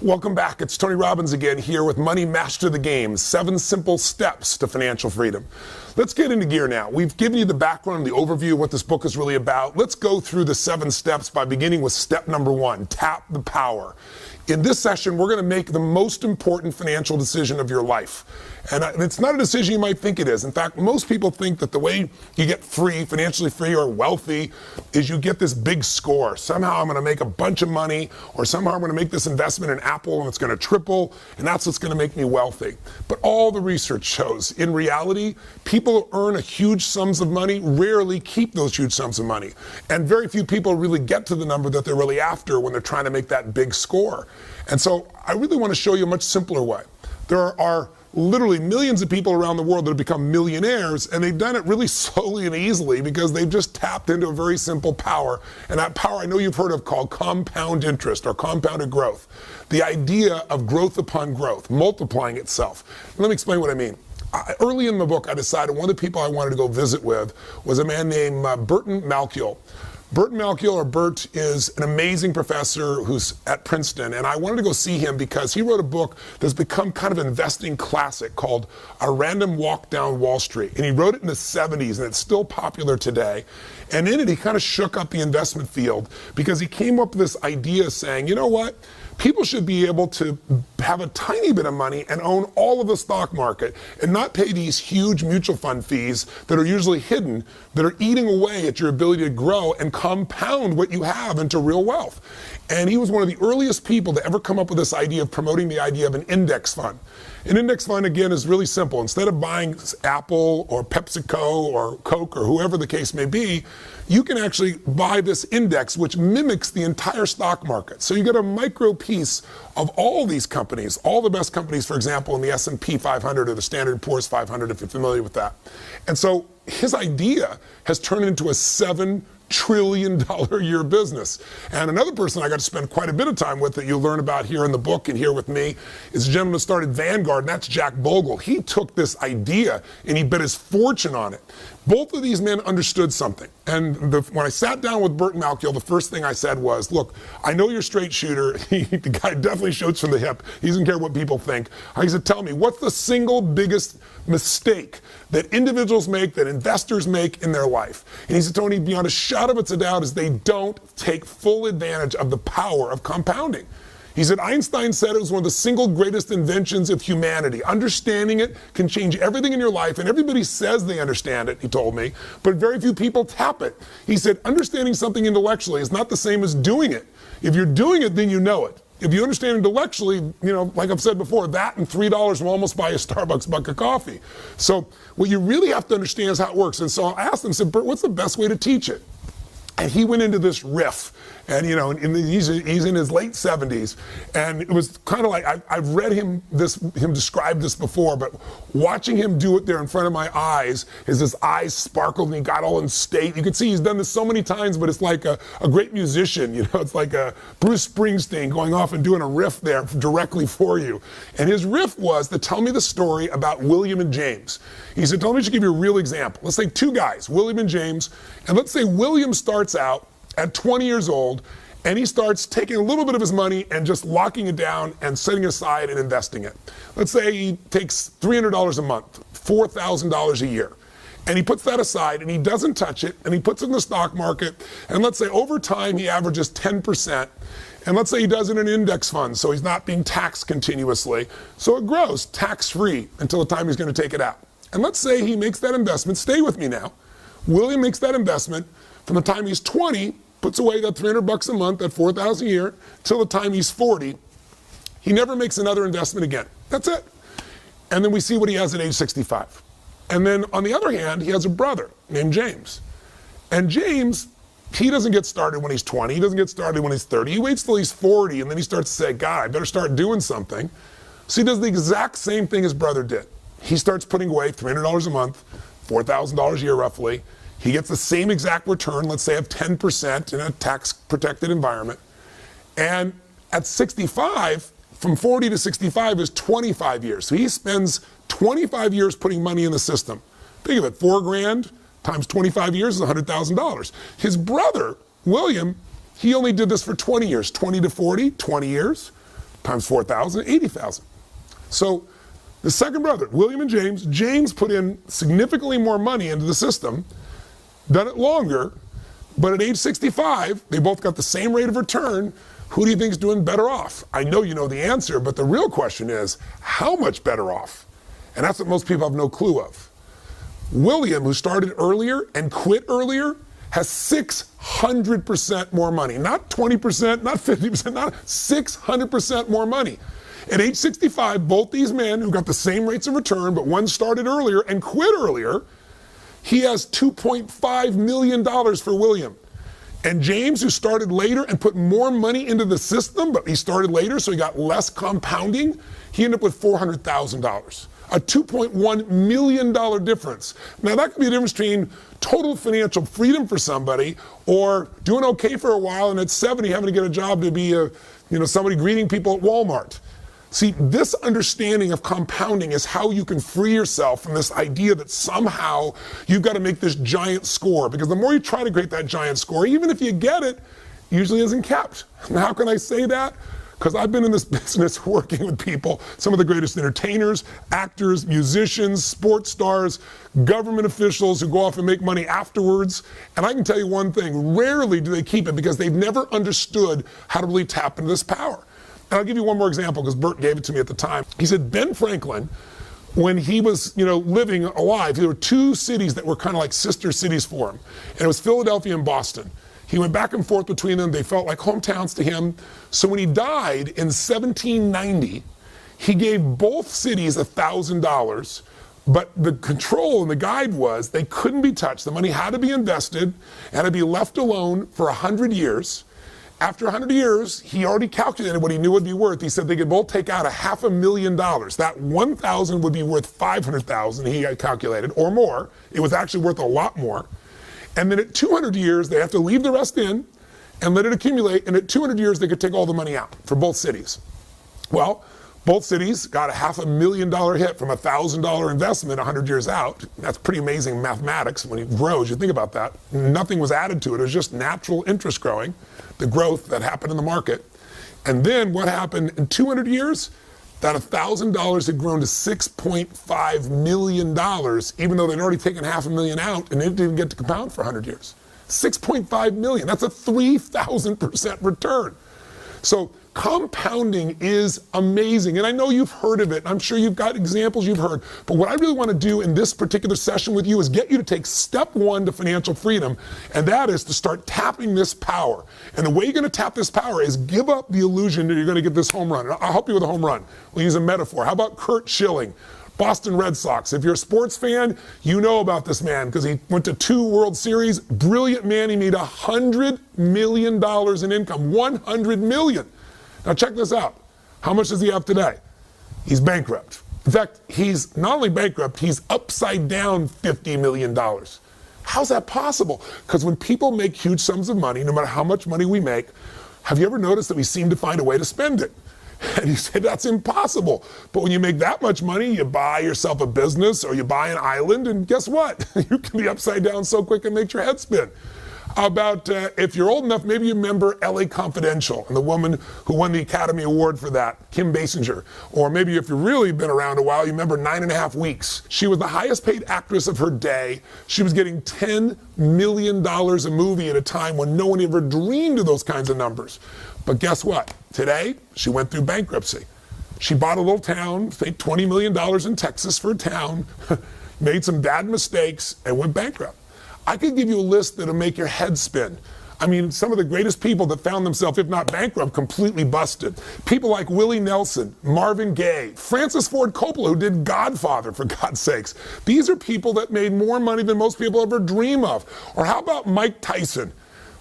Welcome back. It's Tony Robbins again here with Money Master the Game, 7 simple steps to financial freedom. Let's get into gear now. We've given you the background, the overview of what this book is really about. Let's go through the 7 steps by beginning with step number 1, tap the power. In this session, we're going to make the most important financial decision of your life. And it's not a decision you might think it is. In fact, most people think that the way you get free, financially free or wealthy, is you get this big score. Somehow I'm going to make a bunch of money, or somehow I'm going to make this investment in Apple and it's going to triple, and that's what's going to make me wealthy. But all the research shows, in reality, people who earn a huge sums of money rarely keep those huge sums of money. And very few people really get to the number that they're really after when they're trying to make that big score. And so I really want to show you a much simpler way. There are literally millions of people around the world that have become millionaires, and they've done it really slowly and easily because they've just tapped into a very simple power. And that power I know you've heard of called compound interest or compounded growth. The idea of growth upon growth, multiplying itself. Let me explain what I mean. Early in the book, I decided one of the people I wanted to go visit with was a man named Burton Malkiel. Burton Malkiel, or Bert, is an amazing professor who's at Princeton, and I wanted to go see him because he wrote a book that's become kind of an investing classic called A Random Walk Down Wall Street. And he wrote it in the 70s, and it's still popular today. And in it, he kind of shook up the investment field because he came up with this idea saying, you know what? People should be able to have a tiny bit of money and own all of the stock market and not pay these huge mutual fund fees that are usually hidden, that are eating away at your ability to grow and compound what you have into real wealth. And he was one of the earliest people to ever come up with this idea of promoting the idea of an index fund. An index fund, again, is really simple. Instead of buying Apple or PepsiCo or Coke or whoever the case may be, you can actually buy this index which mimics the entire stock market. So you get a micro piece of all these companies, all the best companies, for example, in the S&P 500 or the Standard & Poor's 500, if you're familiar with that. And so his idea has turned into a $7 trillion a year business. And another person I got to spend quite a bit of time with that you'll learn about here in the book and here with me is a gentleman who started Vanguard, and that's Jack Bogle. He took this idea and he bet his fortune on it. Both of these men understood something. And when I sat down with Burton Malkiel, the first thing I said was, look, I know you're a straight shooter. The guy definitely shoots from the hip. He doesn't care what people think. I said, tell me, what's the single biggest mistake that individuals make, that investors make in their life? And he said, Tony, beyond a shadow of a doubt, is they don't take full advantage of the power of compounding. He said, Einstein said it was one of the single greatest inventions of humanity. Understanding it can change everything in your life, and everybody says they understand it, he told me, but very few people tap it. He said, understanding something intellectually is not the same as doing it. If you're doing it, then you know it. If you understand intellectually, you know, like I've said before, that and $3 will almost buy a Starbucks buck of coffee. So what you really have to understand is how it works. And so I asked him, I said, Bert, what's the best way to teach it? And he went into this riff. And, you know, he's in his late 70s. And it was kind of like, I've read him describe this before, but watching him do it there in front of my eyes, his eyes sparkled and he got all in state. You can see he's done this so many times, but it's like a great musician, you know, it's like a Bruce Springsteen going off and doing a riff there directly for you. And his riff was to tell me the story about William and James. He said, tell me, I should give you a real example. Let's say 2 guys, William and James, and let's say William starts out at 20 years old, and he starts taking a little bit of his money and just locking it down and setting it aside and investing it. Let's say he takes $300 a month, $4,000 a year, and he puts that aside and he doesn't touch it, and he puts it in the stock market, and let's say over time he averages 10%, and let's say he does it in an index fund, so he's not being taxed continuously, so it grows tax-free until the time he's going to take it out. And let's say he makes that investment, stay with me now, William makes that investment from the time he's 20, puts away that $300 a month, that $4,000 a year, till the time he's 40. He never makes another investment again. That's it. And then we see what he has at age 65. And then on the other hand, he has a brother named James. And James, he doesn't get started when he's 20. He doesn't get started when he's 30. He waits till he's 40, and then he starts to say, God, I better start doing something. So he does the exact same thing his brother did. He starts putting away $300 a month, $4,000 a year roughly. He gets the same exact return, let's say of 10% in a tax-protected environment. And at 65, from 40 to 65 is 25 years. So he spends 25 years putting money in the system. Think of it, $4,000 times 25 years is $100,000. His brother, William, he only did this for 20 years, 20 to 40, 20 years, times 4,000, 80,000. So the second brother, William and James put in significantly more money into the system, done it longer, but at age 65, they both got the same rate of return. Who do you think is doing better off? I know you know the answer, but the real question is, how much better off? And that's what most people have no clue of. William, who started earlier and quit earlier, has 600% more money. Not 20%, not 50%, not 600% more money. At age 65, both these men who got the same rates of return, but one started earlier and quit earlier, he has $2.5 million for William. And James, who started later and put more money into the system, but he started later, so he got less compounding, he ended up with $400,000. A $2.1 million difference. Now that could be the difference between total financial freedom for somebody or doing okay for a while and at 70 having to get a job to be somebody greeting people at Walmart. See, this understanding of compounding is how you can free yourself from this idea that somehow you've got to make this giant score, because the more you try to create that giant score, even if you get it, usually isn't kept. And how can I say that? Because I've been in this business working with people, some of the greatest entertainers, actors, musicians, sports stars, government officials who go off and make money afterwards. And I can tell you one thing, rarely do they keep it because they've never understood how to really tap into this power. And I'll give you one more example because Bert gave it to me at the time. He said Ben Franklin, when he was living alive, there were two cities that were kind of like sister cities for him. And it was Philadelphia and Boston. He went back and forth between them. They felt like hometowns to him. So when he died in 1790, he gave both cities $1,000, but the control and the guide was they couldn't be touched. The money had to be invested, had to be left alone for 100 years. After 100 years, he already calculated what he knew it would be worth. He said they could both take out $500,000. That 1,000 would be worth 500,000, he had calculated, or more. It was actually worth a lot more. And then at 200 years, they have to leave the rest in and let it accumulate. And at 200 years, they could take all the money out for both cities. Well, both cities got a $500,000 hit from a $1,000 investment 100 years out. That's pretty amazing mathematics. When it grows, you think about that. Nothing was added to it. It was just natural interest growing, the growth that happened in the market. And then what happened in 200 years? That $1,000 had grown to $6.5 million, even though they'd already taken $500,000 out and it didn't even get to compound for 100 years. $6.5 million, that's a 3,000% return. So compounding is amazing. And I know you've heard of it. I'm sure you've got examples you've heard. But what I really want to do in this particular session with you is get you to take step one to financial freedom, and that is to start tapping this power. And the way you're going to tap this power is give up the illusion that you're going to get this home run. I'll help you with a home run. We'll use a metaphor. How about Curt Schilling, Boston Red Sox? If you're a sports fan, you know about this man because he went to 2 World Series. Brilliant man. He made $100 million in income. $100 million. Now check this out. How much does he have today? He's bankrupt. In fact, he's not only bankrupt, he's upside down $50 million. How's that possible? Because when people make huge sums of money, no matter how much money we make, have you ever noticed that we seem to find a way to spend it? And you say, that's impossible. But when you make that much money, you buy yourself a business or you buy an island, and guess what? You can be upside down so quick it makes your head spin. About, if you're old enough, maybe you remember LA Confidential and the woman who won the Academy Award for that, Kim Basinger. Or maybe if you've really been around a while, you remember 9.5 Weeks. She was the highest paid actress of her day. She was getting $10 million a movie at a time when no one ever dreamed of those kinds of numbers. But guess what? Today, she went through bankruptcy. She bought a little town, paid $20 million in Texas for a town, made some bad mistakes, and went bankrupt. I could give you a list that'll make your head spin. I mean, some of the greatest people that found themselves, if not bankrupt, completely busted. People like Willie Nelson, Marvin Gaye, Francis Ford Coppola, who did Godfather, for God's sakes. These are people that made more money than most people ever dream of. Or how about Mike Tyson?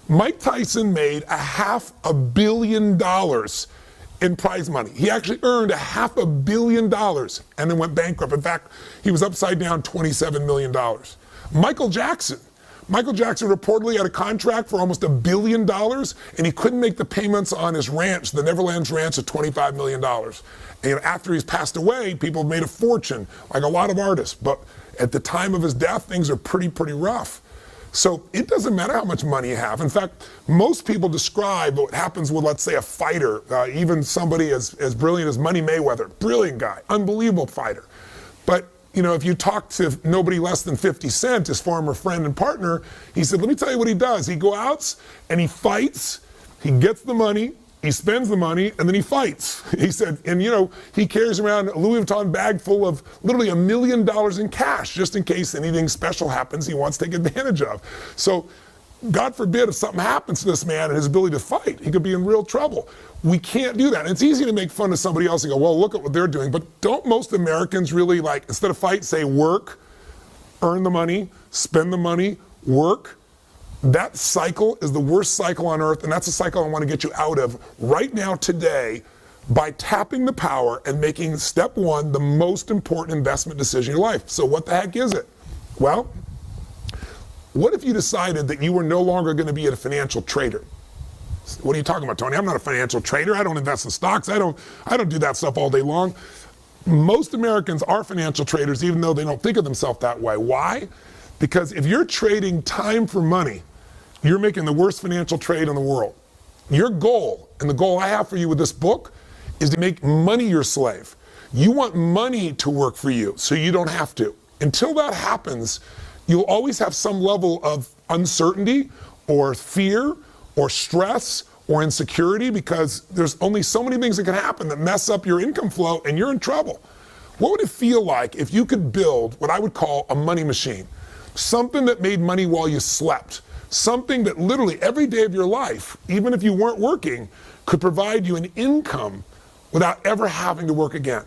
Mike Tyson made $500 million in prize money. He actually earned $500 million and then went bankrupt. In fact, he was upside down $27 million. Michael Jackson reportedly had a contract for almost $1 billion, and he couldn't make the payments on his ranch, the Neverlands Ranch, of $25 million. And after he's passed away, people have made a fortune, like a lot of artists. But at the time of his death, things are pretty rough. So it doesn't matter how much money you have. In fact, most people describe what happens with, let's say, a fighter, even somebody as brilliant as Money Mayweather, brilliant guy, unbelievable fighter. But if you talk to nobody less than 50 Cent, his former friend and partner, he said, let me tell you what he does. He goes out and he fights, he gets the money, he spends the money, and then he fights. He said, and he carries around a Louis Vuitton bag full of literally $1 million in cash, just in case anything special happens he wants to take advantage of. So God forbid if something happens to this man and his ability to fight, he could be in real trouble. We can't do that. And it's easy to make fun of somebody else and go, well, look at what they're doing. But don't most Americans really, instead of fight, say work, earn the money, spend the money, work? That cycle is the worst cycle on earth, and that's a cycle I want to get you out of right now, today, by tapping the power and making step one the most important investment decision in your life. So what the heck is it? Well, what if you decided that you were no longer going to be a financial trader? What are you talking about, Tony? I'm not a financial trader. I don't invest in stocks. I don't do that stuff all day long. Most Americans are financial traders, even though they don't think of themselves that way. Why? Because if you're trading time for money, you're making the worst financial trade in the world. Your goal, and the goal I have for you with this book, is to make money your slave. You want money to work for you, so you don't have to. Until that happens, you'll always have some level of uncertainty or fear or stress or insecurity, because there's only so many things that can happen that mess up your income flow and you're in trouble. What would it feel like if you could build what I would call a money machine? Something that made money while you slept. Something that literally every day of your life, even if you weren't working, could provide you an income without ever having to work again.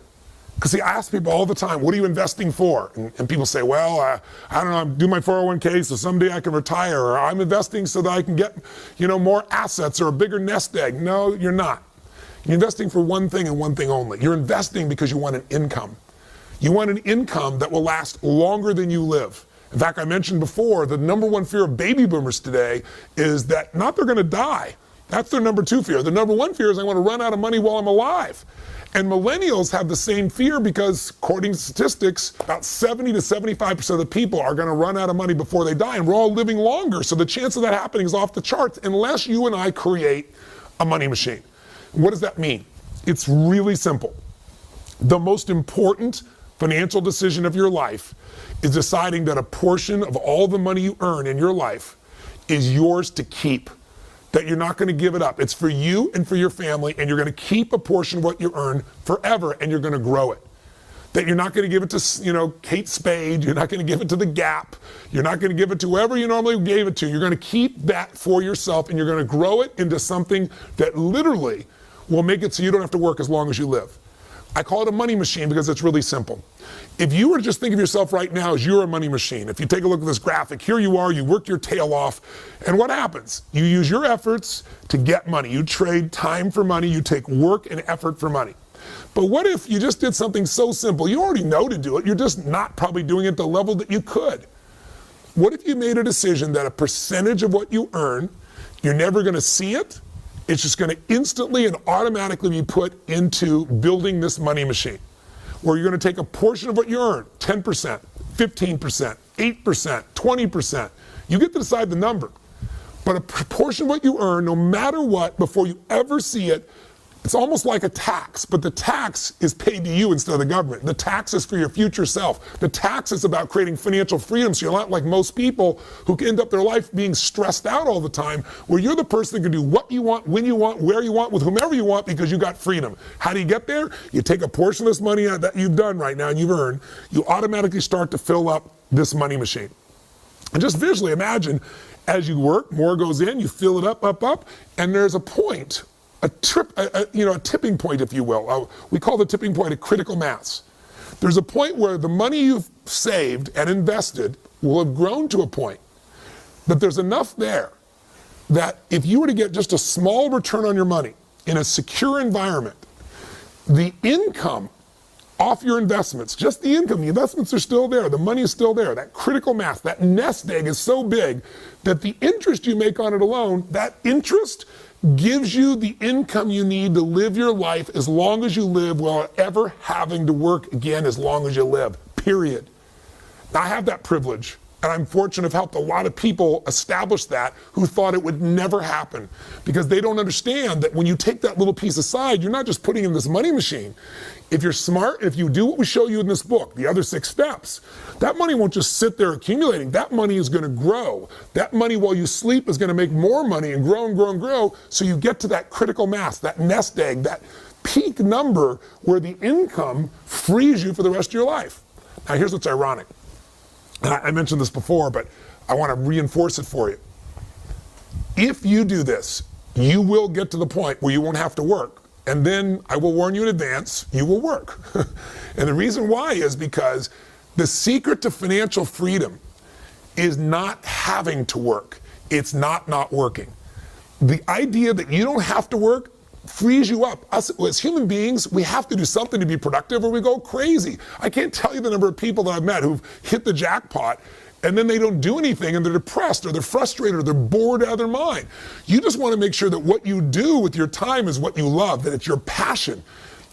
Because I ask people all the time, what are you investing for? And people say, well, I don't know, I'm doing my 401k so someday I can retire, or I'm investing so that I can get more assets or a bigger nest egg. No, you're not. You're investing for one thing and one thing only. You're investing because you want an income. You want an income that will last longer than you live. In fact, I mentioned before, the number one fear of baby boomers today is that not they're going to die. That's their number two fear. The number one fear is I want to run out of money while I'm alive. And millennials have the same fear because, according to statistics, about 70 to 75% of the people are going to run out of money before they die. And we're all living longer, so the chance of that happening is off the charts unless you and I create a money machine. What does that mean? It's really simple. The most important financial decision of your life is deciding that a portion of all the money you earn in your life is yours to keep, that you're not going to give it up. It's for you and for your family, and you're going to keep a portion of what you earn forever, and you're going to grow it. That you're not going to give it to, Kate Spade, you're not going to give it to the Gap, you're not going to give it to whoever you normally gave it to. You're going to keep that for yourself, and you're going to grow it into something that literally will make it so you don't have to work as long as you live. I call it a money machine because it's really simple. If you were to just think of yourself right now as you're a money machine, if you take a look at this graphic, here you are, you work your tail off, and what happens? You use your efforts to get money. You trade time for money, you take work and effort for money. But what if you just did something so simple? You already know to do it, you're just not probably doing it at the level that you could. What if you made a decision that a percentage of what you earn, you're never going to see it, it's just going to instantly and automatically be put into building this money machine, where you're going to take a portion of what you earn, 10%, 15%, 8%, 20%. You get to decide the number. But a portion of what you earn, no matter what, before you ever see it, it's almost like a tax, but the tax is paid to you instead of the government. The tax is for your future self. The tax is about creating financial freedom, so you're not like most people who end up their life being stressed out all the time, where you're the person that can do what you want, when you want, where you want, with whomever you want, because you got freedom. How do you get there? You take a portion of this money that you've done right now and you've earned, you automatically start to fill up this money machine. And just visually imagine, as you work, more goes in, you fill it up, and there's a point, a tipping point, if you will. We call the tipping point a critical mass. There's a point where the money you've saved and invested will have grown to a point that there's enough there that if you were to get just a small return on your money in a secure environment, the income off your investments, just the income, the investments are still there, the money is still there, that critical mass, that nest egg is so big that the interest you make on it alone, that interest gives you the income you need to live your life as long as you live without ever having to work again as long as you live, period. Now, I have that privilege And I'm fortunate to have helped a lot of people establish that who thought it would never happen, because they don't understand that when you take that little piece aside, you're not just putting in this money machine. If you're smart, if you do what we show you in this book, the other 6 steps, that money won't just sit there accumulating. That money is going to grow. That money while you sleep is going to make more money and grow and grow and grow, so you get to that critical mass, that nest egg, that peak number where the income frees you for the rest of your life. Now here's what's ironic. And I mentioned this before, but I want to reinforce it for you. If you do this, you will get to the point where you won't have to work. And then I will warn you in advance, you will work. And the reason why is because the secret to financial freedom is not having to work. It's not working. The idea that you don't have to work frees you up. Us as human beings, we have to do something to be productive or we go crazy. I can't tell you the number of people that I've met who've hit the jackpot and then they don't do anything and they're depressed or they're frustrated or they're bored out of their mind. You just want to make sure that what you do with your time is what you love, that it's your passion.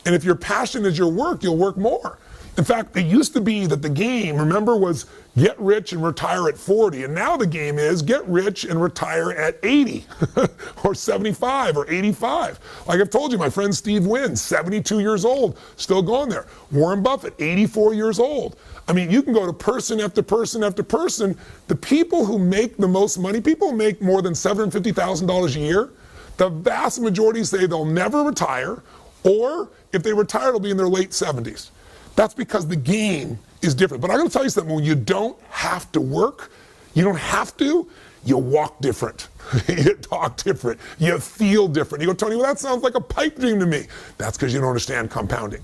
And if your passion is your work, you'll work more. In fact, it used to be that the game, remember, was get rich and retire at 40. And now the game is get rich and retire at 80 or 75 or 85. Like I've told you, my friend Steve Wynn, 72 years old, still going there. Warren Buffett, 84 years old. I mean, you can go to person after person after person. The people who make the most money, people who make more than $750,000 a year, the vast majority say they'll never retire, or if they retire, it'll be in their late 70s. That's because the game is different. But I'm going to tell you something, when you don't have to work, you don't have to, you walk different, you talk different, you feel different. You go, Tony, well, that sounds like a pipe dream to me. That's because you don't understand compounding.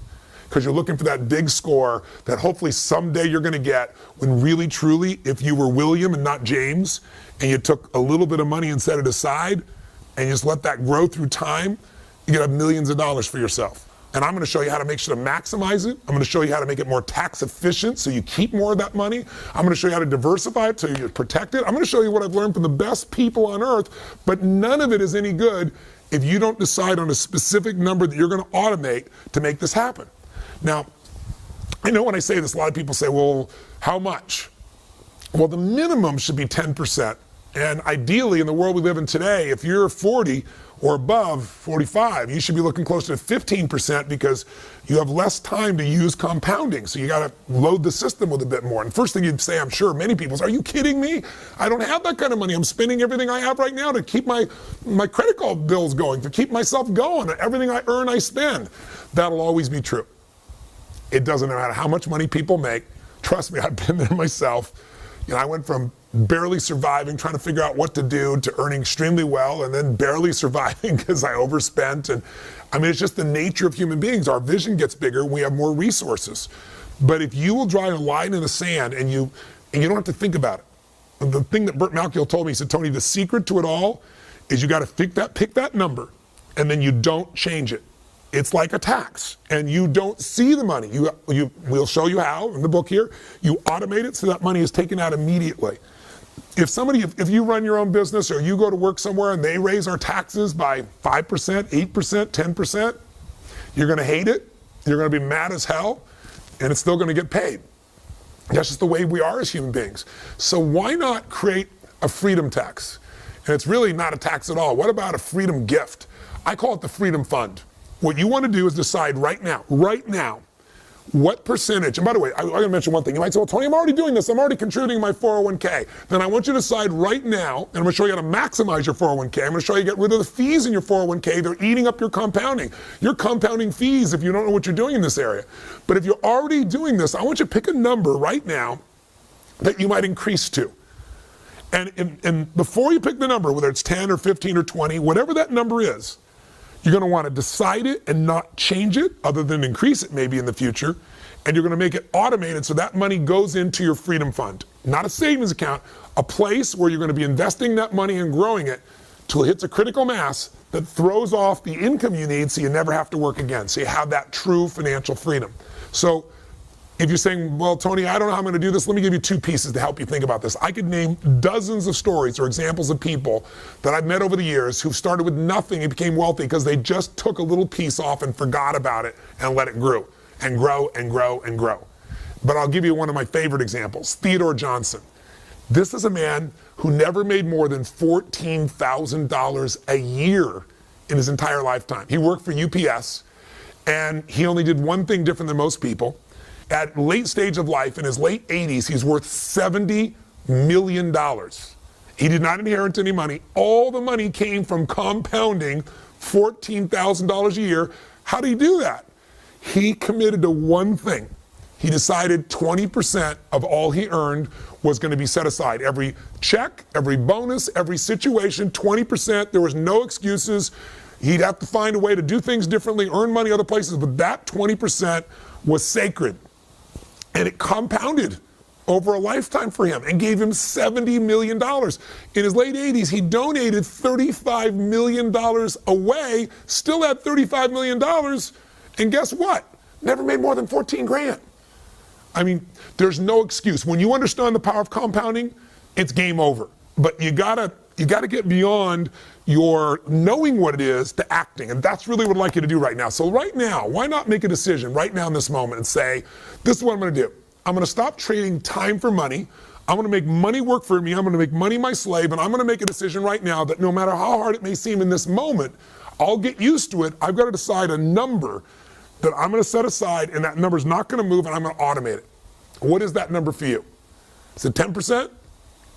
Because you're looking for that big score that hopefully someday you're going to get, when really, truly, if you were William and not James, and you took a little bit of money and set it aside, and you just let that grow through time, you get millions of dollars for yourself. And I'm going to show you how to make sure to maximize it. I'm going to show you how to make it more tax efficient so you keep more of that money. I'm going to show you how to diversify it so you protect it. I'm going to show you what I've learned from the best people on earth, but none of it is any good if you don't decide on a specific number that you're going to automate to make this happen. Now, I know when I say this, a lot of people say, well, how much? Well, the minimum should be 10%. And ideally, in the world we live in today, if you're 40 or above 45, you should be looking closer to 15% because you have less time to use compounding. So you got to load the system with a bit more. And first thing you'd say, I'm sure many people say, are you kidding me? I don't have that kind of money. I'm spending everything I have right now to keep my credit card bills going, to keep myself going. Everything I earn, I spend. That'll always be true. It doesn't matter how much money people make. Trust me, I've been there myself. You know, I went from barely surviving, trying to figure out what to do, to earning extremely well, and then barely surviving because I overspent. And I mean, it's just the nature of human beings. Our vision gets bigger, we have more resources. But if you will draw a line in the sand and you don't have to think about it. And the thing that Burt Malkiel told me, he said, Tony, the secret to it all is you got to pick that number, and then you don't change it. It's like a tax, and you don't see the money. We'll show you how in the book here. You automate it so that money is taken out immediately. If you run your own business or you go to work somewhere and they raise our taxes by 5%, 8%, 10%, you're going to hate it. You're going to be mad as hell, and it's still going to get paid. That's just the way we are as human beings. So why not create a freedom tax? And it's really not a tax at all. What about a freedom gift? I call it the Freedom Fund. What you want to do is decide right now, what percentage, and by the way, I'm going to mention one thing. You might say, well, Tony, I'm already doing this. I'm already contributing my 401k. Then I want you to decide right now, and I'm going to show you how to maximize your 401k. I'm going to show you how to get rid of the fees in your 401k. They're eating up your compounding. You're compounding fees if you don't know what you're doing in this area. But if you're already doing this, I want you to pick a number right now that you might increase to. And before you pick the number, whether it's 10 or 15 or 20, whatever that number is, you're going to want to decide it and not change it, other than increase it maybe in the future. And you're going to make it automated so that money goes into your Freedom Fund. Not a savings account, a place where you're going to be investing that money and growing it till it hits a critical mass that throws off the income you need so you never have to work again. So you have that true financial freedom. So if you're saying, well, Tony, I don't know how I'm going to do this, let me give you 2 pieces to help you think about this. I could name dozens of stories or examples of people that I've met over the years who started with nothing and became wealthy because they just took a little piece off and forgot about it and let it grow and grow and grow and grow. But I'll give you one of my favorite examples, Theodore Johnson. This is a man who never made more than $14,000 a year in his entire lifetime. He worked for UPS, and he only did one thing different than most people. At late stage of life, in his late 80s, he's worth $70 million. He did not inherit any money. All the money came from compounding $14,000 a year. How did he do that? He committed to one thing. He decided 20% of all he earned was going to be set aside. Every check, every bonus, every situation, 20%. There was no excuses. He'd have to find a way to do things differently, earn money other places, but that 20% was sacred. And it compounded over a lifetime for him and gave him $70 million. In his late 80s, he donated $35 million away, still had $35 million, and guess what? Never made more than 14 grand. I mean, there's no excuse. When you understand the power of compounding, it's game over. But you gotta get beyond your knowing what it is to acting, and that's really what I'd like you to do right now. So right now, why not make a decision right now in this moment and say, this is what I'm gonna do. I'm gonna stop trading time for money. I'm gonna make money work for me. I'm gonna make money my slave, and I'm gonna make a decision right now that no matter how hard it may seem in this moment, I'll get used to it. I've got to decide a number that I'm gonna set aside, and that number's not gonna move, and I'm gonna automate it. What is that number for you? Is it 10%?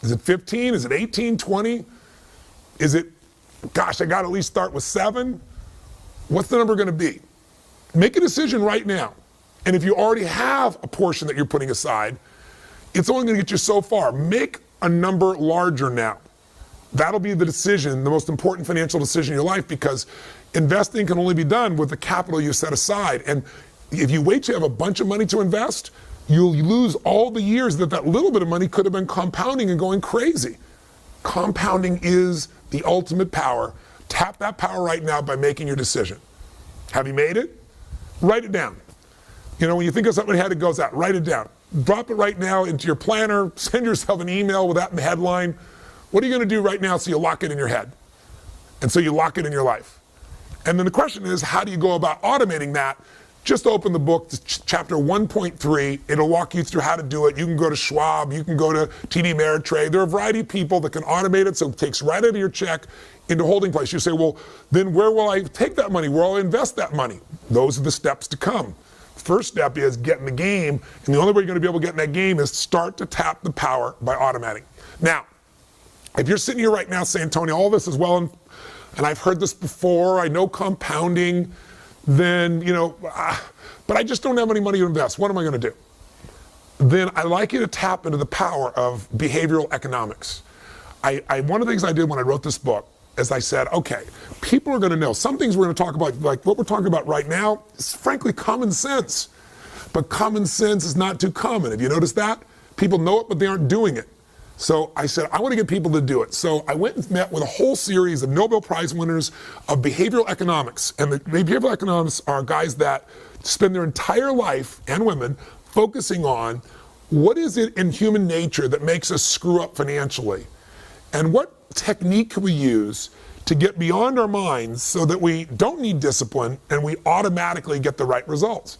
Is it 15? Is it 18, 20? Is it, gosh, I got to at least start with 7? What's the number going to be? Make a decision right now. And if you already have a portion that you're putting aside, it's only going to get you so far. Make a number larger now. That'll be the decision, the most important financial decision in your life, because investing can only be done with the capital you set aside. And if you wait till you have a bunch of money to invest, you'll lose all the years that little bit of money could have been compounding and going crazy. Compounding is the ultimate power. Tap that power right now by making your decision. Have you made it? Write it down. You know, when you think of something ahead, it goes out. Write it down. Drop it right now into your planner. Send yourself an email with that in the headline. What are you going to do right now so you lock it in your head? And so you lock it in your life. And then the question is, how do you go about automating that? Just open the book, chapter 1.3. It'll walk you through how to do it. You can go to Schwab. You can go to TD Ameritrade. There are a variety of people that can automate it, so it takes right out of your check into holding place. You say, well, then where will I take that money? Where will I invest that money? Those are the steps to come. First step is get in the game, and the only way you're going to be able to get in that game is start to tap the power by automating. Now, if you're sitting here right now saying, Tony, all this is well, and I've heard this before, I know compounding, then, you know, but I just don't have any money to invest. What am I going to do? Then I'd like you to tap into the power of behavioral economics. One of the things I did when I wrote this book is I said, okay, people are going to know. Some things we're going to talk about, like what we're talking about right now, is frankly common sense. But common sense is not too common. Have you noticed that? People know it, but they aren't doing it. So I said, I want to get people to do it. So I went and met with a whole series of Nobel Prize winners of behavioral economics. And the behavioral economists are guys that spend their entire life, and women, focusing on what is it in human nature that makes us screw up financially? And what technique can we use to get beyond our minds so that we don't need discipline and we automatically get the right results?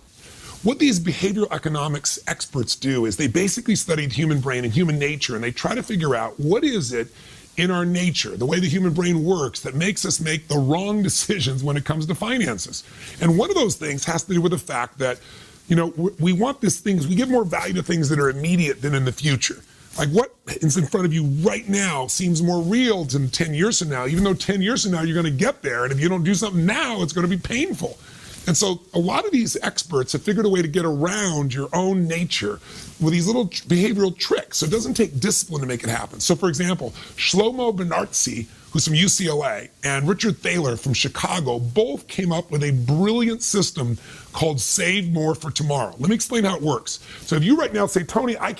What these behavioral economics experts do is they basically study the human brain and human nature, and they try to figure out what is it in our nature, the way the human brain works, that makes us make the wrong decisions when it comes to finances. And one of those things has to do with the fact that, you know, we want these things, we give more value to things that are immediate than in the future. Like what is in front of you right now seems more real than 10 years from now, even though 10 years from now you're going to get there, and if you don't do something now, it's going to be painful. And so a lot of these experts have figured a way to get around your own nature with these little behavioral tricks. So it doesn't take discipline to make it happen. So for example, Shlomo Benartzi, who's from UCLA, and Richard Thaler from Chicago, both came up with a brilliant system called Save More for Tomorrow. Let me explain how it works. So if you right now say, Tony, I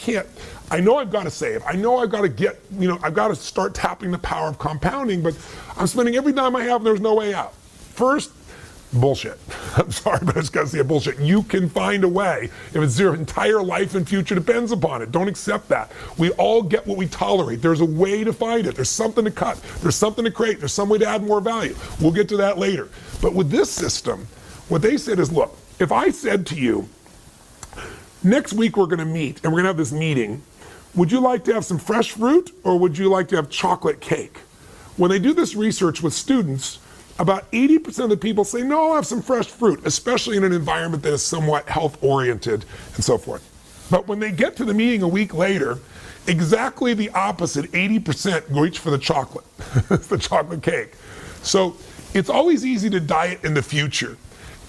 know I've got to save. I know I've got to get, I've got to start tapping the power of compounding, but I'm spending every dime I have and there's no way out. First, bullshit. I'm sorry, but I just got to say bullshit. You can find a way. If it's your entire life and future depends upon it, don't accept that. We all get what we tolerate. There's a way to find it. There's something to cut. There's something to create. There's some way to add more value. We'll get to that later. But with this system, what they said is, look, if I said to you, next week we're going to meet and we're going to have this meeting would you like to have some fresh fruit or would you like to have chocolate cake? When they do this research with students, about 80% of the people say, no, I'll have some fresh fruit, especially in an environment that is somewhat health-oriented and so forth. But when they get to the meeting a week later, exactly the opposite, 80% reach for the chocolate, the chocolate cake. So it's always easy to diet in the future.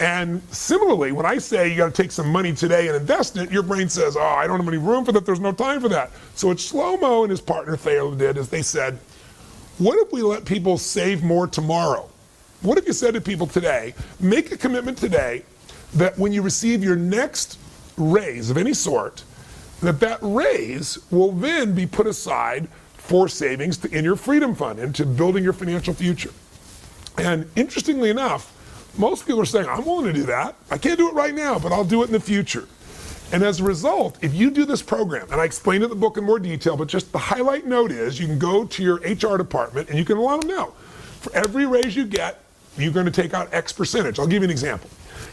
And similarly, when I say you got to take some money today and invest it, your brain says, oh, I don't have any room for that, there's no time for that. So what Shlomo and his partner Thaler did is they said, what if we let people save more tomorrow? What if you said to people today, make a commitment today that when you receive your next raise of any sort, that raise will then be put aside for savings in your freedom fund and to building your financial future. And interestingly enough, most people are saying, I'm willing to do that. I can't do it right now, but I'll do it in the future. And as a result, if you do this program, and I explain it in the book in more detail, but just the highlight note is you can go to your HR department and you can let them know. For every raise you get, you're going to take out X percentage. I'll give you an example.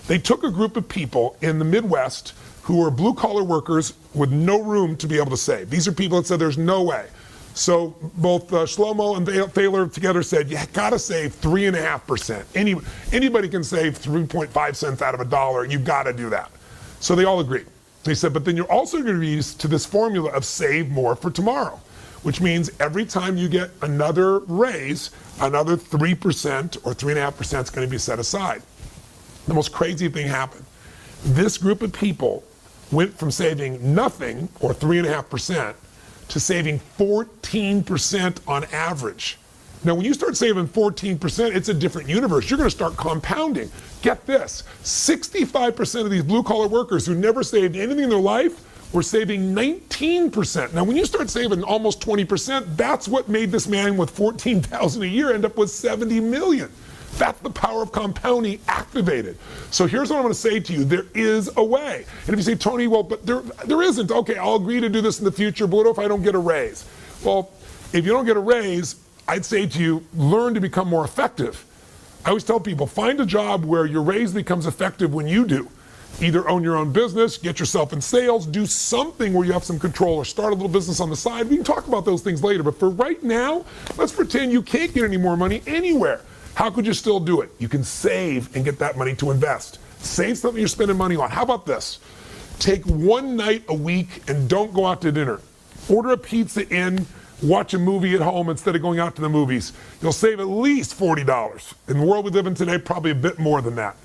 They took a group of people in the Midwest who were blue-collar workers with no room to be able to save. These are people that said there's no way. So both Shlomo and Thaler together said, you got to save 3.5%. Anybody can save 3.5 cents out of a dollar. You've got to do that. So they all agreed. They said, but then you're also going to use to this formula of save more for tomorrow, which means every time you get another raise, another 3% or 3.5% is going to be set aside. The most crazy thing happened. This group of people went from saving nothing, or 3.5%, to saving 14% on average. Now, when you start saving 14%, it's a different universe. You're going to start compounding. Get this, 65% of these blue-collar workers who never saved anything in their life were saving 19%. Now, when you start saving almost 20%, that's what made this man with $14,000 a year end up with $70 million. That's the power of compounding activated. So here's what I'm going to say to you. There is a way. And if you say, Tony, well, but there isn't. Okay, I'll agree to do this in the future, but what if I don't get a raise? Well, if you don't get a raise, I'd say to you, learn to become more effective. I always tell people, find a job where your raise becomes effective when you do. Either own your own business, get yourself in sales, do something where you have some control, or start a little business on the side. We can talk about those things later, but for right now, let's pretend you can't get any more money anywhere. How could you still do it? You can save and get that money to invest. Save something you're spending money on. How about this? Take one night a week and don't go out to dinner. Order a pizza in, watch a movie at home instead of going out to the movies. You'll save at least $40. In the world we live in today, probably a bit more than that.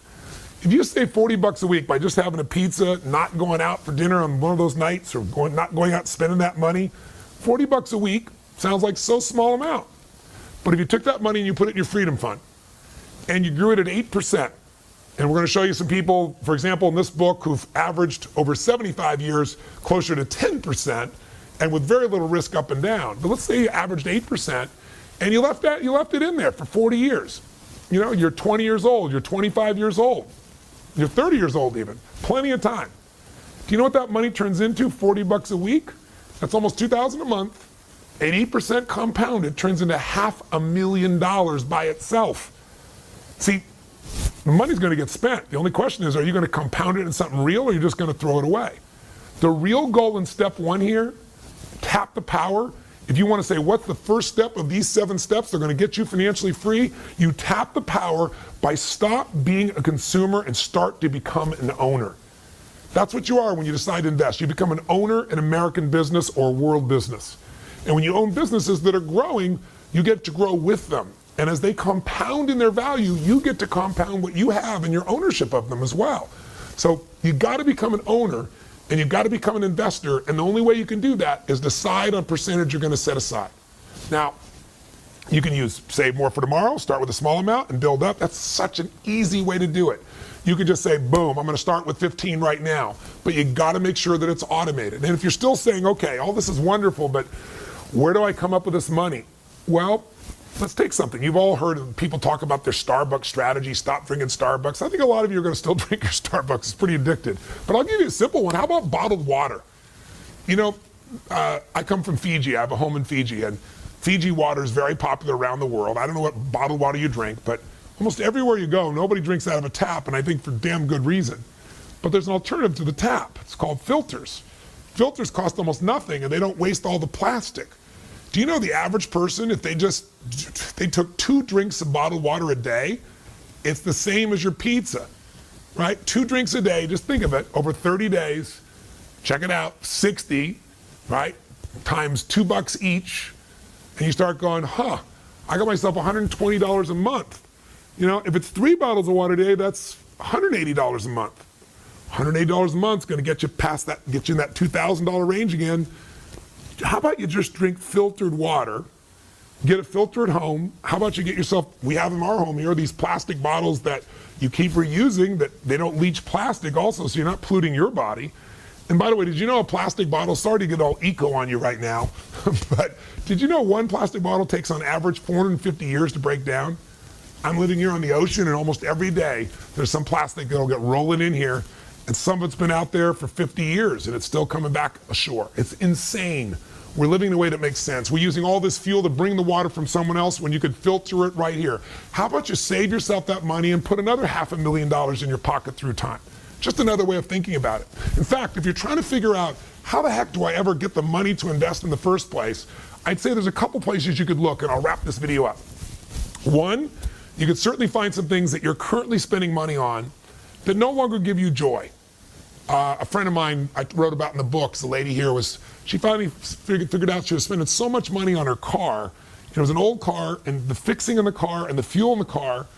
If you save $40 a week by just having a pizza, not going out for dinner on one of those nights, or not going out and spending that money, $40 a week sounds like so small amount. But if you took that money and you put it in your freedom fund, and you grew it at 8%, and we're going to show you some people, for example, in this book, who've averaged over 75 years closer to 10%, and with very little risk up and down. But let's say you averaged 8%, and you left it in there for 40 years. You know, you're 20 years old, you're 25 years old, you're 30 years old even, plenty of time. Do you know what that money turns into? $40 a week? That's almost $2,000 a month. At 8% compounded turns into $500,000 by itself. See, the money's going to get spent. The only question is, are you going to compound it in something real, or are you just going to throw it away? The real goal in step one here, tap the power. If you want to say, what's the first step of these 7 steps? They're going to get you financially free. You tap the power by stop being a consumer and start to become an owner. That's what you are when you decide to invest. You become an owner in American business or world business. And when you own businesses that are growing, you get to grow with them. And as they compound in their value, you get to compound what you have in your ownership of them as well. So you got to become an owner, and you've got to become an investor. And the only way you can do that is decide on percentage you're going to set aside. Now, you can use save more for tomorrow, start with a small amount and build up. That's such an easy way to do it. You can just say, boom, I'm going to start with 15 right now. But you got to make sure that it's automated. And if you're still saying, okay, all this is wonderful, but where do I come up with this money? Well, let's take something. You've all heard people talk about their Starbucks strategy, stop drinking Starbucks. I think a lot of you are going to still drink your Starbucks. It's pretty addicted. But I'll give you a simple one. How about bottled water? You know, I come from Fiji. I have a home in Fiji, and Fiji water is very popular around the world. I don't know what bottled water you drink, but almost everywhere you go, nobody drinks out of a tap, and I think for damn good reason. But there's an alternative to the tap. It's called filters. Filters cost almost nothing and they don't waste all the plastic. Do you know the average person, if they took 2 drinks of bottled water a day, it's the same as your pizza, right? 2 drinks a day, just think of it, over 30 days, check it out, 60, right? Times $2 each, and you start going, I got myself $120 a month. You know, if it's 3 bottles of water a day, that's $180 a month. $180 a month is going to get you past that, get you in that $2,000 range again. How about you just drink filtered water, get a filter at home? How about you get yourself, we have in our home here, these plastic bottles that you keep reusing that they don't leach plastic also, so you're not polluting your body. And by the way, did you know a plastic bottle, sorry to get all eco on you right now, but did you know 1 plastic bottle takes on average 450 years to break down? I'm living here on the ocean and almost every day there's some plastic that'll get rolling in here, and some of it's been out there for 50 years and it's still coming back ashore. It's insane. We're living in a way that makes sense. We're using all this fuel to bring the water from someone else when you could filter it right here. How about you save yourself that money and put another $500,000 in your pocket through time? Just another way of thinking about it. In fact, if you're trying to figure out how the heck do I ever get the money to invest in the first place, I'd say there's a couple places you could look, and I'll wrap this video up. One, you could certainly find some things that you're currently spending money on that no longer give you joy. A friend of mine I wrote about in the books, the lady here she finally figured out she was spending so much money on her car. It was an old car, and the fixing in the car and the fuel in the car,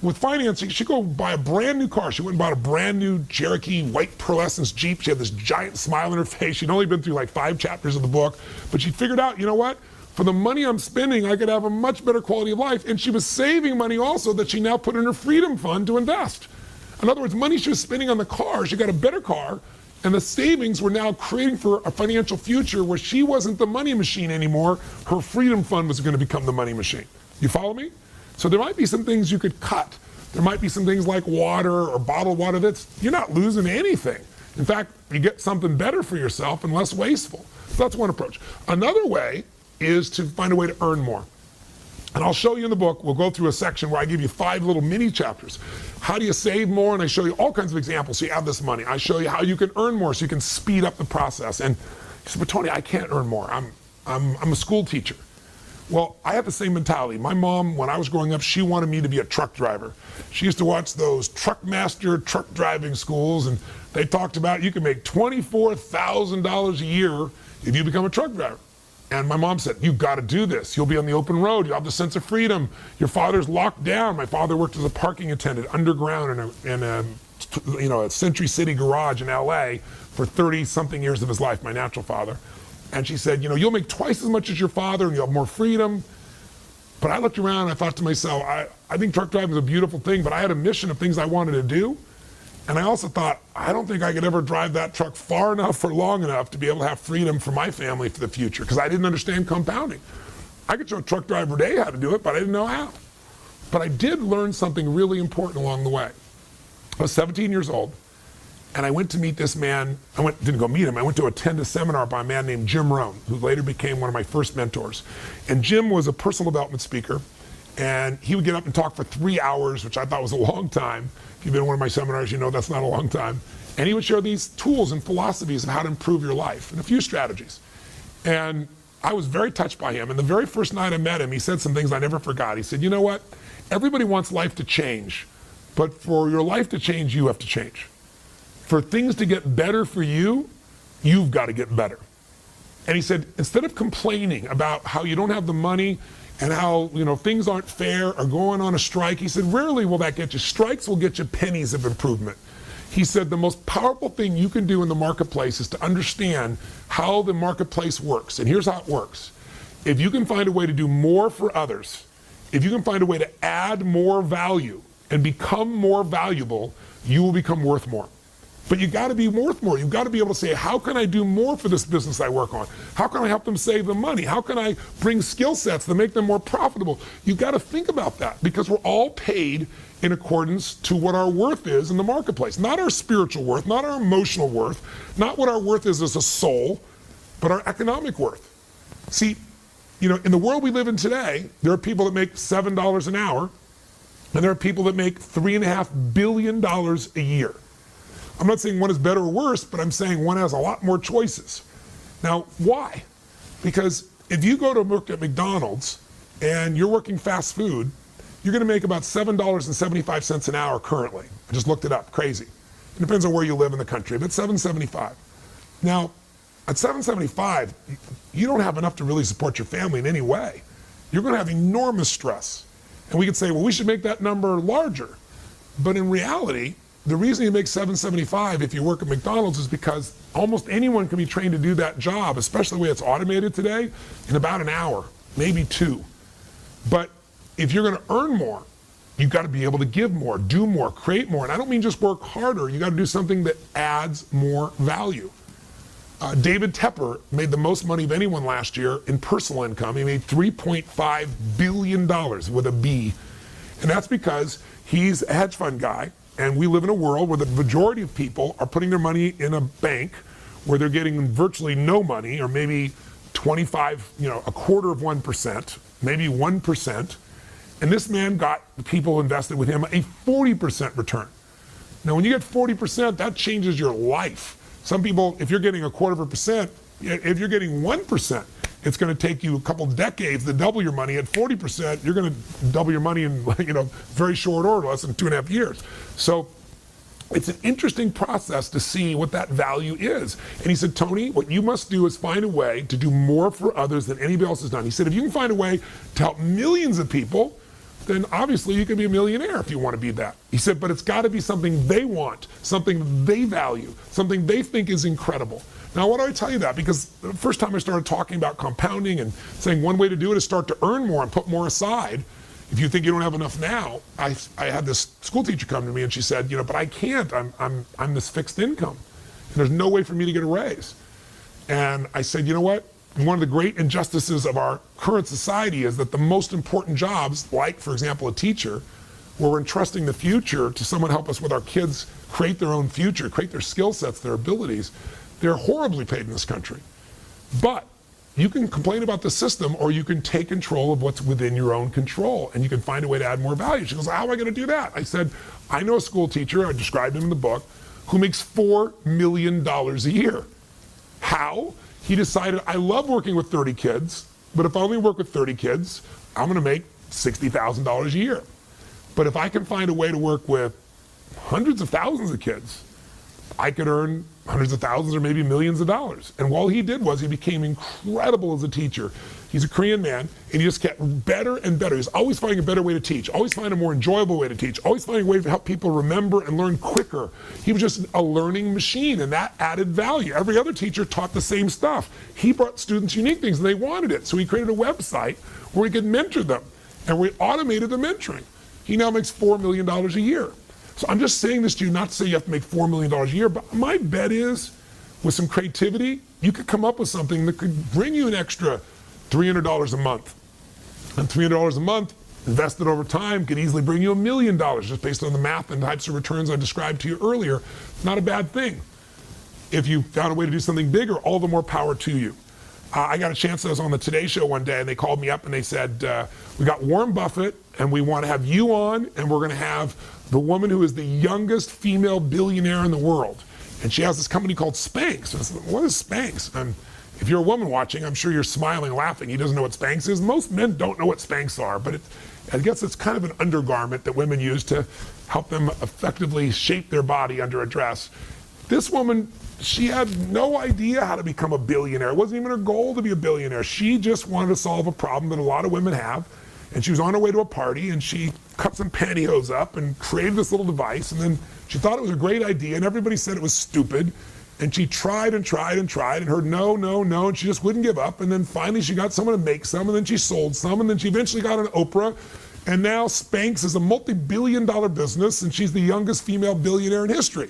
with financing, she'd go buy a brand new car. She went and bought a brand new Cherokee white pearlescence Jeep. She had this giant smile on her face. She'd only been through like 5 chapters of the book, but she figured out, you know what? For the money I'm spending, I could have a much better quality of life. And she was saving money also that she now put in her freedom fund to invest. In other words, money she was spending on the car, she got a better car, and the savings were now creating for a financial future where she wasn't the money machine anymore. Her freedom fund was going to become the money machine. You follow me? So there might be some things you could cut. There might be some things like water or bottled water you're not losing anything. In fact, you get something better for yourself and less wasteful. So that's one approach. Another way is to find a way to earn more. And I'll show you in the book, we'll go through a section where I give you 5 little mini chapters. How do you save more? And I show you all kinds of examples so you have this money. I show you how you can earn more so you can speed up the process. And you say, but Tony, I can't earn more. I'm a school teacher. Well, I have the same mentality. My mom, when I was growing up, she wanted me to be a truck driver. She used to watch those Truckmaster truck driving schools, and they talked about you can make $24,000 a year if you become a truck driver. And my mom said, you've got to do this. You'll be on the open road. You'll have the sense of freedom. Your father's locked down. My father worked as a parking attendant underground in a Century City garage in LA for 30-something years of his life, my natural father. And she said, you'll make twice as much as your father and you'll have more freedom. But I looked around and I thought to myself, I think truck driving is a beautiful thing, but I had a mission of things I wanted to do. And I also thought, I don't think I could ever drive that truck far enough or long enough to be able to have freedom for my family for the future, because I didn't understand compounding. I could show a truck driver today how to do it, but I didn't know how. But I did learn something really important along the way. I was 17 years old, and I went to meet this man. Didn't go meet him. I went to attend a seminar by a man named Jim Rohn, who later became one of my first mentors. And Jim was a personal development speaker, and he would get up and talk for 3 hours, which I thought was a long time. If you've been to one of my seminars, you know that's not a long time. And he would share these tools and philosophies of how to improve your life and a few strategies. And I was very touched by him. And the very first night I met him, he said some things I never forgot. He said, you know what? Everybody wants life to change, but for your life to change, you have to change. For things to get better for you, you've got to get better. And he said, instead of complaining about how you don't have the money and how things aren't fair or going on a strike, he said, rarely will that get you. Strikes will get you pennies of improvement. He said the most powerful thing you can do in the marketplace is to understand how the marketplace works. And here's how it works. If you can find a way to do more for others, if you can find a way to add more value and become more valuable, you will become worth more. But you got to be worth more. You've got to be able to say, how can I do more for this business I work on? How can I help them save the money? How can I bring skill sets that make them more profitable? You've got to think about that, because we're all paid in accordance to what our worth is in the marketplace. Not our spiritual worth, not our emotional worth, not what our worth is as a soul, but our economic worth. See, in the world we live in today, there are people that make $7 an hour, and there are people that make $3.5 billion a year. I'm not saying one is better or worse, but I'm saying one has a lot more choices. Now, why? Because if you go to work at McDonald's and you're working fast food, you're going to make about $7.75 an hour currently. I just looked it up. Crazy. It depends on where you live in the country, but $7.75. Now, at $7.75, you don't have enough to really support your family in any way. You're going to have enormous stress. And we could say, well, we should make that number larger. But in reality, the reason you make $7.75 if you work at McDonald's is because almost anyone can be trained to do that job, especially the way it's automated today, in about an hour, maybe 2. But if you're going to earn more, you've got to be able to give more, do more, create more. And I don't mean just work harder. You got to do something that adds more value. David Tepper made the most money of anyone last year in personal income. He made $3.5 billion with a B. And that's because he's a hedge fund guy. And we live in a world where the majority of people are putting their money in a bank where they're getting virtually no money, or maybe 25, a quarter of 1%, maybe 1%. And this man got the people invested with him a 40% return. Now, when you get 40%, that changes your life. Some people, if you're getting 1/4%, if you're getting 1%, it's going to take you a couple decades to double your money. At 40%, you're going to double your money in very short order, less than 2.5 years. So it's an interesting process to see what that value is. And he said, Tony, what you must do is find a way to do more for others than anybody else has done. He said, if you can find a way to help millions of people, then obviously you can be a millionaire if you want to be that. He said, but it's got to be something they want, something they value, something they think is incredible. Now, why do I tell you that? Because the first time I started talking about compounding and saying one way to do it is start to earn more and put more aside. If you think you don't have enough now, I had this school teacher come to me and she said, but I can't. I'm this fixed income. And there's no way for me to get a raise. And I said, you know what? One of the great injustices of our current society is that the most important jobs, like, for example, a teacher, where we're entrusting the future to someone to help us with our kids create their own future, create their skill sets, their abilities, they're horribly paid in this country. But you can complain about the system, or you can take control of what's within your own control, and you can find a way to add more value. She goes, how am I going to do that? I said, I know a school teacher, I described him in the book, who makes $4 million a year. How? He decided, I love working with 30 kids, but if I only work with 30 kids, I'm going to make $60,000 a year. But if I can find a way to work with hundreds of thousands of kids, I could earn hundreds of thousands or maybe millions of dollars. And all he did was he became incredible as a teacher. He's a Korean man, and he just kept better and better. He's always finding a better way to teach, always finding a more enjoyable way to teach, always finding a way to help people remember and learn quicker. He was just a learning machine, and that added value. Every other teacher taught the same stuff. He brought students unique things, and they wanted it. So he created a website where he could mentor them, and we automated the mentoring. He now makes $4 million a year. So I'm just saying this to you not to say you have to make $4 million a year, but my bet is with some creativity, you could come up with something that could bring you an extra $300 a month. And $300 a month, invested over time, could easily bring you $1 million just based on the math and types of returns I described to you earlier. Not a bad thing. If you found a way to do something bigger, all the more power to you. I got a chance, I was on the Today Show one day, and they called me up and they said, we got Warren Buffett, and we want to have you on, and we're going to have the woman who is the youngest female billionaire in the world. And she has this company called Spanx. I said, what is Spanx? And if you're a woman watching, I'm sure you're smiling, laughing. He doesn't know what Spanx is. Most men don't know what Spanx are, but I guess it's kind of an undergarment that women use to help them effectively shape their body under a dress. This woman, she had no idea how to become a billionaire. It wasn't even her goal to be a billionaire. She just wanted to solve a problem that a lot of women have. And she was on her way to a party, and she cut some pantyhose up and created this little device, and then she thought it was a great idea, and everybody said it was stupid. And she tried and tried and tried and heard no, no, no, and she just wouldn't give up. And then finally she got someone to make some, and then she sold some, and then she eventually got on Oprah. And now Spanx is a multi-billion-dollar business, and she's the youngest female billionaire in history.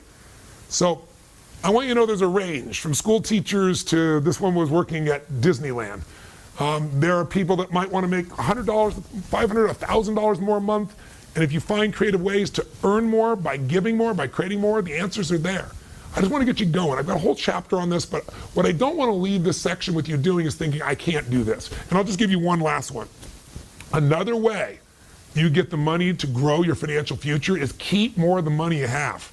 So I want you to know there's a range from school teachers to this one was working at Disneyland. There are people that might want to make $100, $500, $1,000 more a month. And if you find creative ways to earn more by giving more, by creating more, the answers are there. I just want to get you going. I've got a whole chapter on this, but what I don't want to leave this section with you doing is thinking, I can't do this. And I'll just give you one last one. Another way you get the money to grow your financial future is keep more of the money you have.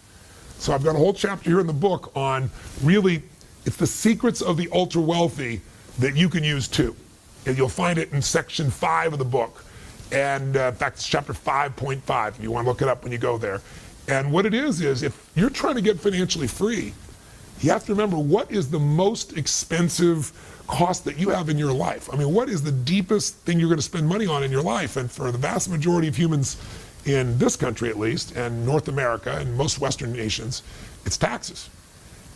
So I've got a whole chapter here in the book on really It's the secrets of the ultra wealthy that you can use too. And you'll find it in section 5 of the book. And in fact, it's chapter 5.5 if you want to look it up when you go there. And what it is if you're trying to get financially free, you have to remember what is the most expensive cost that you have in your life. I mean, what is the deepest thing you're going to spend money on in your life? And for the vast majority of humans in this country at least, and North America and most Western nations, it's taxes.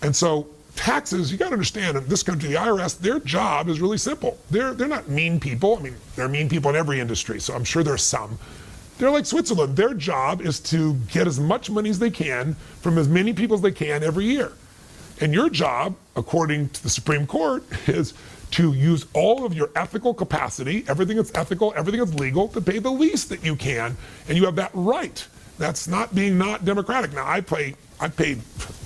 And so taxes, you got to understand, in this country, the IRS, their job is really simple. They're not mean people. I mean, there are mean people in every industry, so I'm sure there's some. They're like Switzerland. Their job is to get as much money as they can from as many people as they can every year. And your job, according to the Supreme Court, is to use all of your ethical capacity, everything that's ethical, everything that's legal, to pay the least that you can, and you have that right. That's not being not democratic. Now, I paid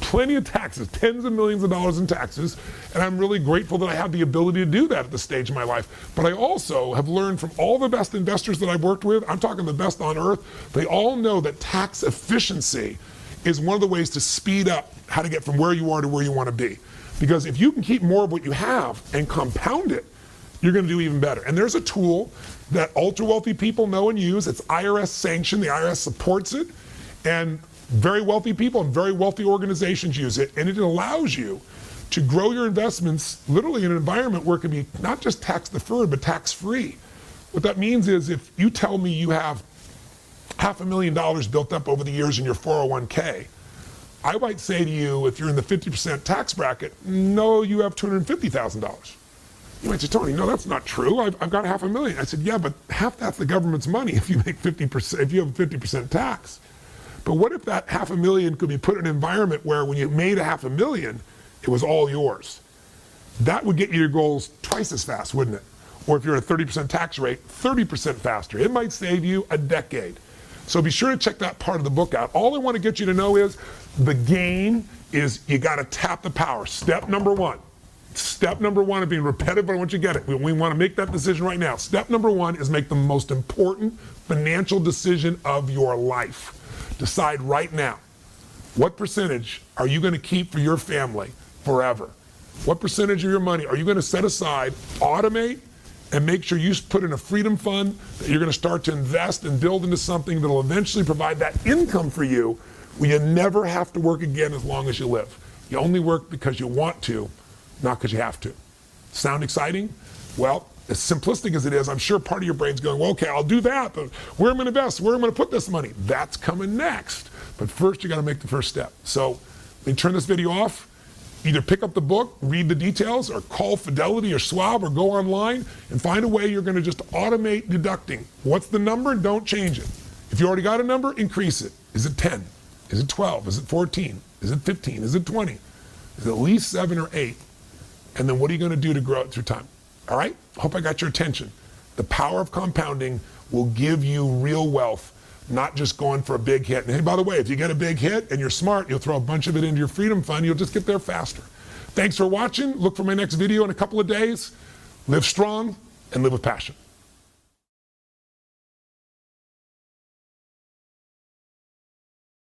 plenty of taxes, tens of millions of dollars in taxes, and I'm really grateful that I have the ability to do that at this stage of my life. But I also have learned from all the best investors that I've worked with, I'm talking the best on earth, they all know that tax efficiency is one of the ways to speed up how to get from where you are to where you want to be. Because if you can keep more of what you have and compound it, you're going to do even better. And there's a tool that ultra wealthy people know and use. It's IRS sanctioned. The IRS supports it. And very wealthy people and very wealthy organizations use it. And it allows you to grow your investments literally in an environment where it can be not just tax deferred, but tax free. What that means is if you tell me you have $500,000 built up over the years in your 401k, I might say to you, if you're in the 50% tax bracket, no, you have $250,000. You might say, Tony, no, that's not true. I've got $500,000. I said, yeah, but half that's the government's money if you make 50%, if you have 50% tax. But what if that $500,000 could be put in an environment where when you made $500,000, it was all yours? That would get you your goals twice as fast, wouldn't it? Or if you're at a 30% tax rate, 30% faster. It might save you a decade. So be sure to check that part of the book out. All I want to get you to know is the game is you got to tap the power. Step number one. Step number one of being repetitive, but I want you to get it. We want to make that decision right now. Step number one is make the most important financial decision of your life. Decide right now, what percentage are you going to keep for your family forever? What percentage of your money are you going to set aside, automate, and make sure you put in a freedom fund that you're going to start to invest and build into something that will eventually provide that income for you where you never have to work again as long as you live. You only work because you want to, not because you have to. Sound exciting? Well, as simplistic as it is, I'm sure part of your brain's going, well, okay, I'll do that, but where am I going to invest? Where am I going to put this money? That's coming next. But first, you got to make the first step. So, let me turn this video off. Either pick up the book, read the details, or call Fidelity or Schwab, or go online and find a way you're going to just automate deducting. What's the number? Don't change it. If you already got a number, increase it. Is it 10? Is it 12? Is it 14? Is it 15? Is it 20? Is it at least 7 or 8? And then what are you going to do to grow it through time? All right? Hope I got your attention. The power of compounding will give you real wealth, not just going for a big hit. And hey, by the way, if you get a big hit and you're smart, you'll throw a bunch of it into your freedom fund. You'll just get there faster. Thanks for watching. Look for my next video in a couple of days. Live strong and live with passion.